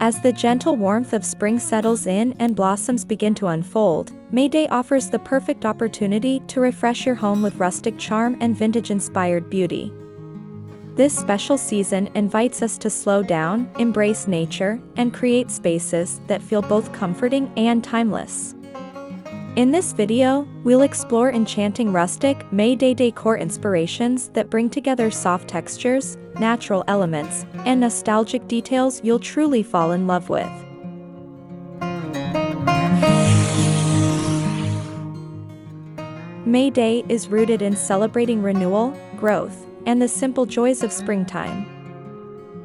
As the gentle warmth of spring settles in and blossoms begin to unfold, May Day offers the perfect opportunity to refresh your home with rustic charm and vintage-inspired beauty. This special season invites us to slow down, embrace nature, and create spaces that feel both comforting and timeless. In this video, we'll explore enchanting rustic May Day decor inspirations that bring together soft textures, natural elements, and nostalgic details you'll truly fall in love with. May Day is rooted in celebrating renewal, growth, and the simple joys of springtime.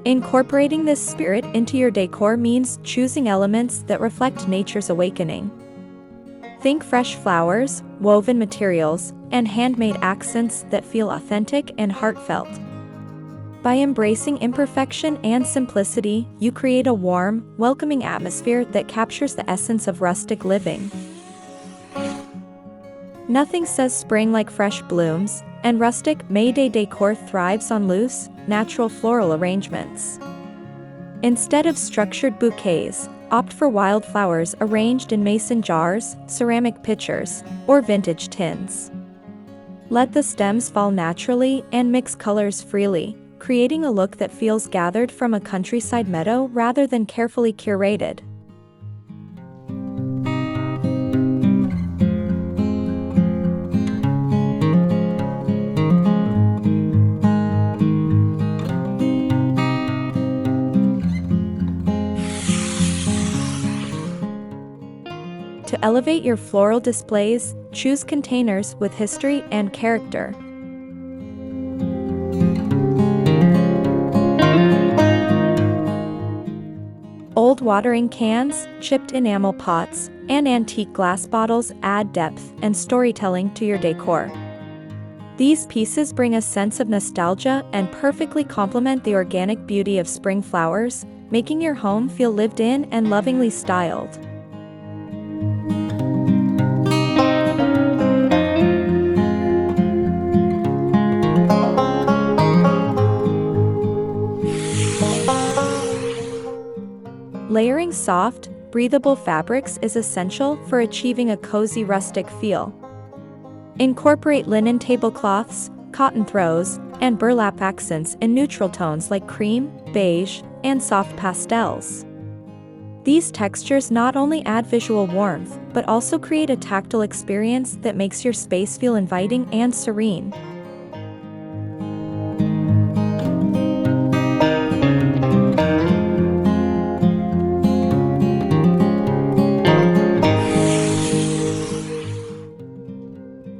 Incorporating this spirit into your decor means choosing elements that reflect nature's awakening. Think fresh flowers, woven materials, and handmade accents that feel authentic and heartfelt. By embracing imperfection and simplicity, you create a warm, welcoming atmosphere that captures the essence of rustic living. Nothing says spring like fresh blooms, and rustic May Day decor thrives on loose, natural floral arrangements. Instead of structured bouquets, opt for wildflowers arranged in mason jars, ceramic pitchers, or vintage tins. Let the stems fall naturally and mix colors freely, creating a look that feels gathered from a countryside meadow rather than carefully curated. To elevate your floral displays, choose containers with history and character. Old watering cans, chipped enamel pots, and antique glass bottles add depth and storytelling to your decor. These pieces bring a sense of nostalgia and perfectly complement the organic beauty of spring flowers, making your home feel lived in and lovingly styled. Layering soft, breathable fabrics is essential for achieving a cozy rustic feel. Incorporate linen tablecloths, cotton throws, and burlap accents in neutral tones like cream, beige, and soft pastels. These textures not only add visual warmth, but also create a tactile experience that makes your space feel inviting and serene.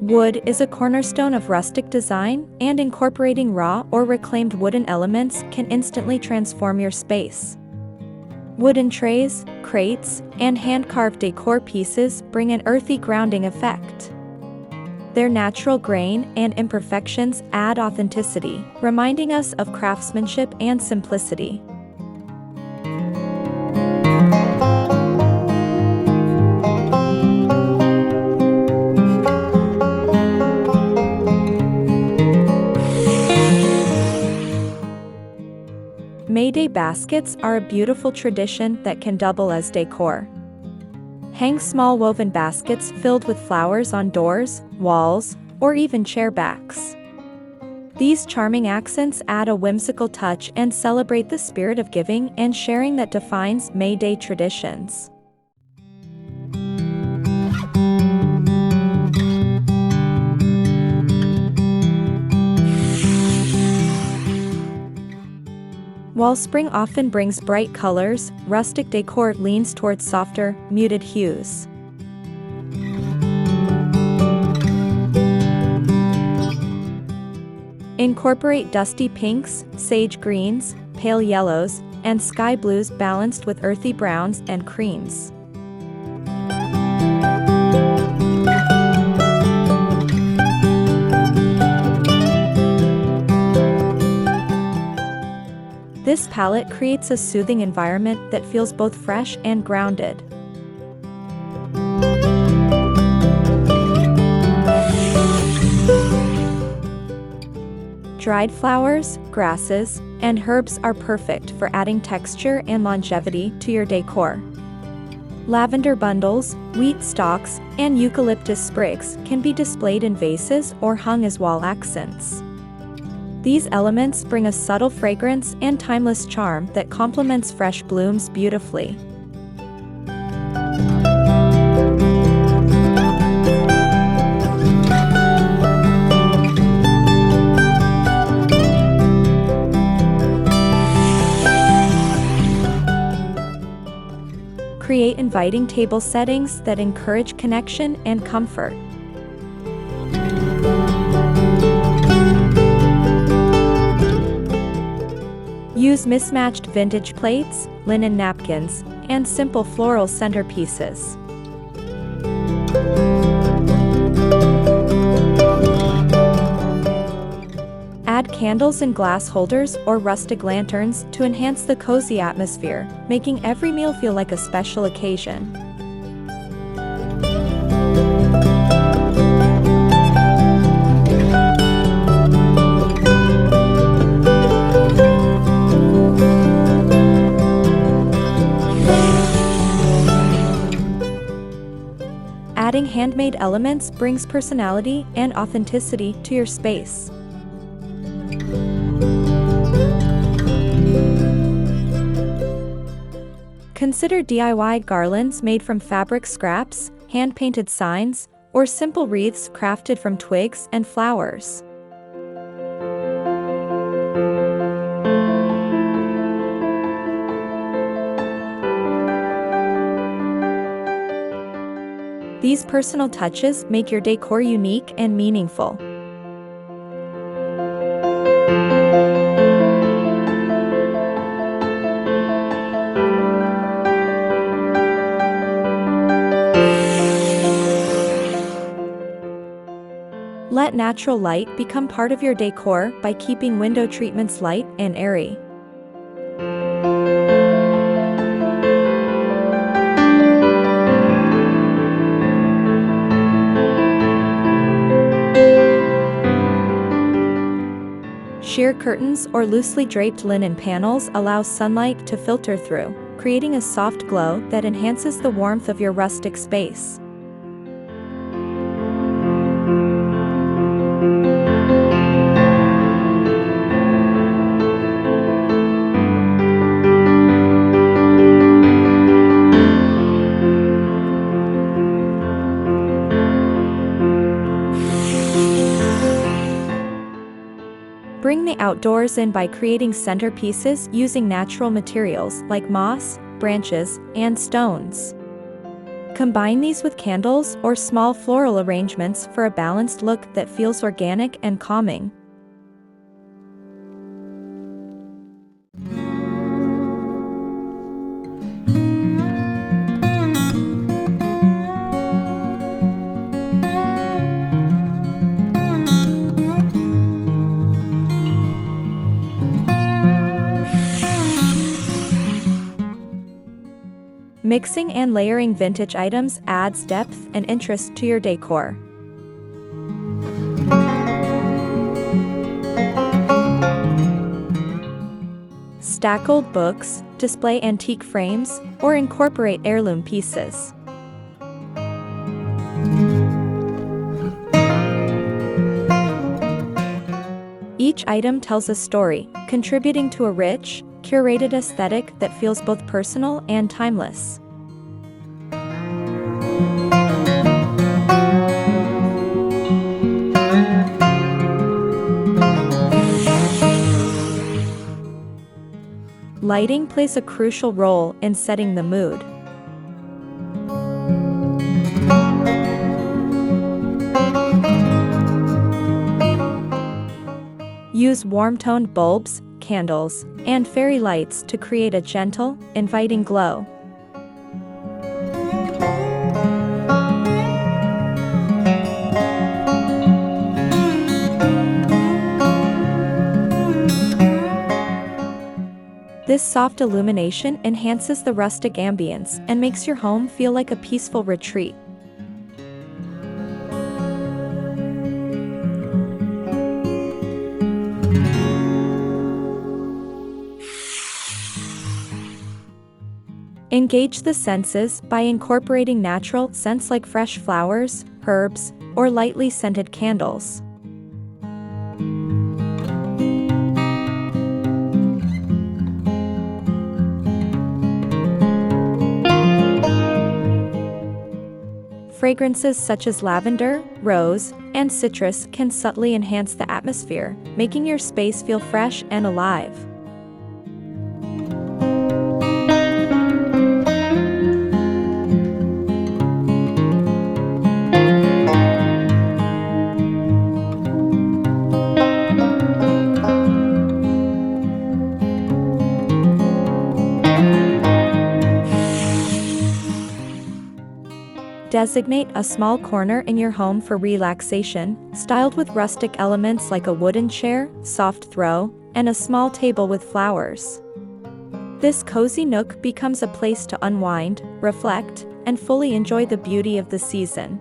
Wood is a cornerstone of rustic design, and incorporating raw or reclaimed wooden elements can instantly transform your space. Wooden trays, crates, and hand-carved decor pieces bring an earthy grounding effect. Their natural grain and imperfections add authenticity, reminding us of craftsmanship and simplicity. May Day baskets are a beautiful tradition that can double as decor. Hang small woven baskets filled with flowers on doors, walls, or even chair backs. These charming accents add a whimsical touch and celebrate the spirit of giving and sharing that defines May Day traditions. While spring often brings bright colors, rustic decor leans towards softer, muted hues. Incorporate dusty pinks, sage greens, pale yellows, and sky blues balanced with earthy browns and creams. This palette creates a soothing environment that feels both fresh and grounded. Dried flowers, grasses, and herbs are perfect for adding texture and longevity to your decor. Lavender bundles, wheat stalks, and eucalyptus sprigs can be displayed in vases or hung as wall accents. These elements bring a subtle fragrance and timeless charm that complements fresh blooms beautifully. Create inviting table settings that encourage connection and comfort. Use mismatched vintage plates, linen napkins, and simple floral centerpieces. Add candles in glass holders or rustic lanterns to enhance the cozy atmosphere, making every meal feel like a special occasion. Adding handmade elements brings personality and authenticity to your space. Consider DIY garlands made from fabric scraps, hand-painted signs, or simple wreaths crafted from twigs and flowers. These personal touches make your decor unique and meaningful. Let natural light become part of your decor by keeping window treatments light and airy. Sheer curtains or loosely draped linen panels allow sunlight to filter through, creating a soft glow that enhances the warmth of your rustic space. Bring the outdoors in by creating centerpieces using natural materials like moss, branches, and stones. Combine these with candles or small floral arrangements for a balanced look that feels organic and calming. Mixing and layering vintage items adds depth and interest to your decor. Stack old books, display antique frames, or incorporate heirloom pieces. Each item tells a story, contributing to a rich, curated aesthetic that feels both personal and timeless. Lighting plays a crucial role in setting the mood. Use warm-toned bulbs, candles, and fairy lights to create a gentle, inviting glow. This soft illumination enhances the rustic ambience and makes your home feel like a peaceful retreat. Engage the senses by incorporating natural scents like fresh flowers, herbs, or lightly scented candles. Fragrances such as lavender, rose, and citrus can subtly enhance the atmosphere, making your space feel fresh and alive. Designate a small corner in your home for relaxation, styled with rustic elements like a wooden chair, soft throw, and a small table with flowers. This cozy nook becomes a place to unwind, reflect, and fully enjoy the beauty of the season.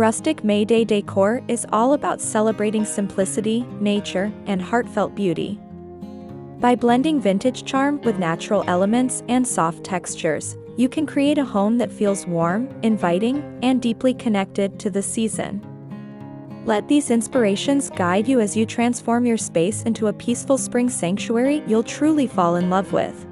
Rustic May Day decor is all about celebrating simplicity, nature, and heartfelt beauty. By blending vintage charm with natural elements and soft textures, you can create a home that feels warm, inviting, and deeply connected to the season. Let these inspirations guide you as you transform your space into a peaceful spring sanctuary you'll truly fall in love with.